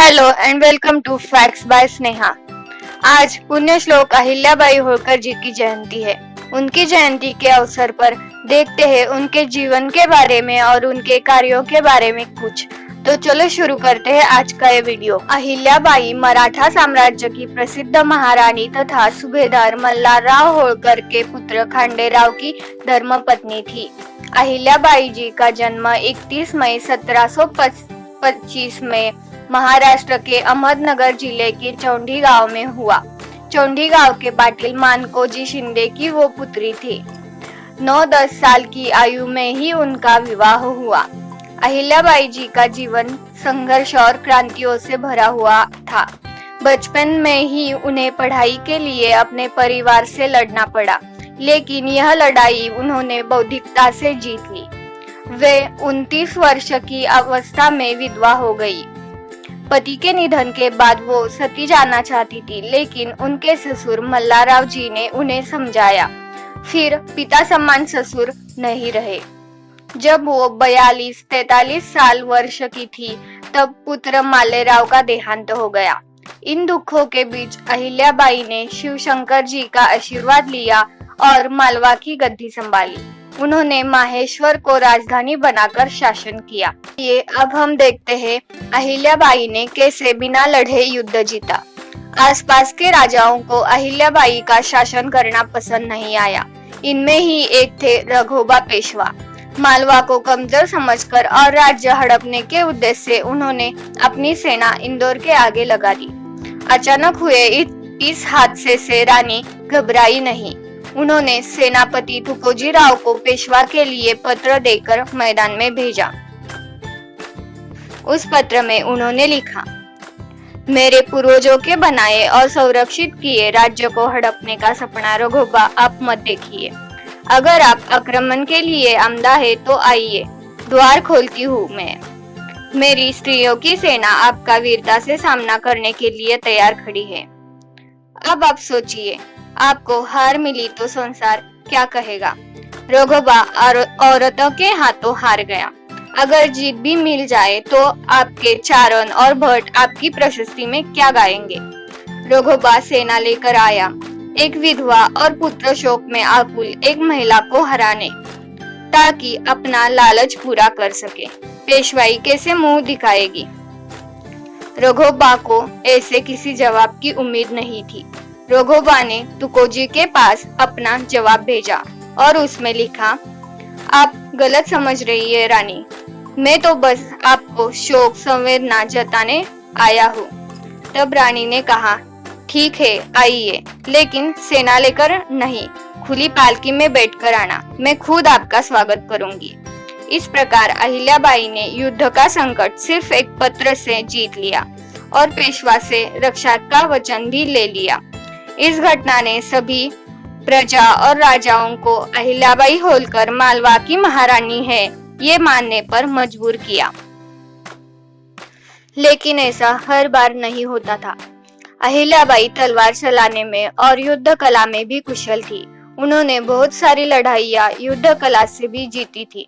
Hello and welcome to facts by Sneha. आज पुण्य श्लोक अहिल्याबाई होळकर जी की जयंती है। उनकी जयंती के अवसर पर देखते हैं उनके जीवन के बारे में और उनके कार्यों के बारे में कुछ। तो चलो शुरू करते हैं आज का ये वीडियो। अहिल्याबाई मराठा साम्राज्य की प्रसिद्ध महारानी तथा सूबेदार मल्हारराव होळकर के पुत्र खांडेराव की धर्मपत्नी थी। अहिल्याबाई जी का जन्म 31 मई 1725 में महाराष्ट्र के अहमदनगर जिले के चौंडी गांव में हुआ। चौंडी गांव के पाटिल मानकोजी शिंदे की वो पुत्री थी। 9-10 साल की आयु में ही उनका विवाह हुआ। अहिल्याबाई जी का जीवन संघर्ष और क्रांतियों से भरा हुआ था। बचपन में ही उन्हें पढ़ाई के लिए अपने परिवार से लड़ना पड़ा, लेकिन यह लड़ाई उन्होंने बौद्धिकता से जीत ली। वे 29 वर्ष की अवस्था में विधवा हो गई। पति के निधन के बाद वो सती जाना चाहती थी, लेकिन उनके ससुर मल्हारराव जी ने उन्हें समझाया। फिर पिता समान ससुर नहीं रहे। जब वो 42-43 वर्ष की थी, तब पुत्र मालेराव का देहांत हो गया। इन दुखों के बीच अहिल्याबाई ने शिव शंकर जी का आशीर्वाद लिया और मालवा की गद्दी संभाली। उन्होंने माहेश्वर को राजधानी बनाकर शासन किया। ये अब हम देखते हैं अहिल्याबाई ने कैसे बिना लड़े युद्ध जीता। आसपास के राजाओं को अहिल्याबाई का शासन करना पसंद नहीं आया। इनमें ही एक थे रघोबा पेशवा। मालवा को कमजोर समझकर और राज्य हड़पने के उद्देश्य से उन्होंने अपनी सेना इंदौर के आगे लगा दी। अचानक हुए इस हादसे से रानी घबराई नहीं। उन्होंने सेनापति तुकोजी राव को पेशवा के लिए पत्र देकर मैदान में भेजा। उस पत्र में उन्होंने लिखा, मेरे पूर्वजों के बनाए और संरक्षित किए राज्य को हड़पने का सपना रघोबा आप मत देखिए। अगर आप आक्रमण के लिए आमदा है तो आइए, द्वार खोलती हूँ मैं। मेरी स्त्रियों की सेना आपका वीरता से सामना करने के लिए तैयार खड़ी है। अब आप सोचिए, आपको हार मिली तो संसार क्या कहेगा। रघोबा औरतों के हाथों हार गया। अगर जीत भी मिल जाए तो आपके चारण और भट्ट आपकी प्रशस्ति में क्या गाएंगे। रघोबा सेना लेकर आया, एक विधवा और पुत्र शोक में आकुल एक महिला को हराने, ताकि अपना लालच पूरा कर सके। पेशवाई कैसे मुंह दिखाएगी। रघोबा को ऐसे किसी जवाब की उम्मीद नहीं थी। रघोबा ने तुकोजी के पास अपना जवाब भेजा और उसमें लिखा, आप गलत समझ रही है रानी, मैं तो बस आपको शोक संवेदना जताने आया हूँ। तब रानी ने कहा, ठीक है आइए, लेकिन सेना लेकर नहीं, खुली पालकी में बैठकर आना, मैं खुद आपका स्वागत करूंगी। इस प्रकार अहिल्याबाई ने युद्ध का संकट सिर्फ एक पत्र से जीत लिया और पेशवा से रक्षा का वचन भी ले लिया। इस घटना ने सभी प्रजा और राजाओं को अहिल्याबाई होळकर मालवा की महारानी है ये मानने पर मजबूर किया। लेकिन ऐसा हर बार नहीं होता था। अहिल्याबाई तलवार चलाने में और युद्ध कला में भी कुशल थी। उन्होंने बहुत सारी लड़ाइयाँ युद्ध कला से भी जीती थी।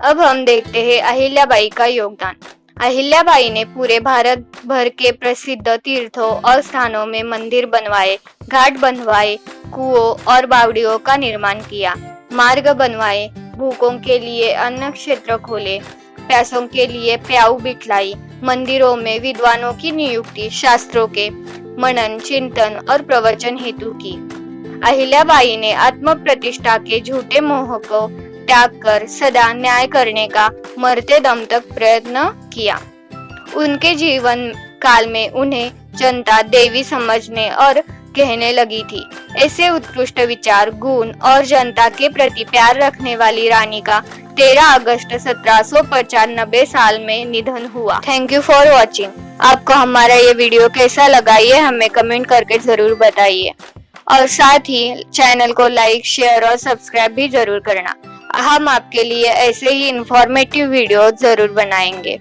अब हम देखते हैं अहिल्याबाई का योगदान। अहिल्याबाई ने पूरे भारत भर के प्रसिद्ध तीर्थों और स्थानों में मंदिर बनवाए, घाट बनवाए, कुओं और बावड़ियों का निर्माण किया, मार्ग बनवाए, भूखों के लिए अन्न क्षेत्र खोले, प्यासों के लिए प्याऊ बिठलाई, मंदिरों में विद्वानों की नियुक्ति, शास्त्रों के मनन चिंतन और प्रवचन हेतु की। अहिल्याबाई ने आत्म प्रतिष्ठा के झूठे मोह को त्याग कर सदा न्याय करने का मरते दम तक प्रयत्न किया। उनके जीवन काल में उन्हें जनता देवी समझने और कहने लगी थी। ऐसे उत्कृष्ट विचार, गुण और जनता के प्रति प्यार रखने वाली रानी का 13 अगस्त 1795 साल में निधन हुआ। Thank you for watching. आपको हमारा ये वीडियो कैसा लगा ये हमें कमेंट करके जरूर बताइए, और साथ ही चैनल को लाइक, शेयर और सब्सक्राइब भी जरूर करना। हम आपके लिए ऐसे ही इंफॉर्मेटिव वीडियो जरूर बनाएंगे।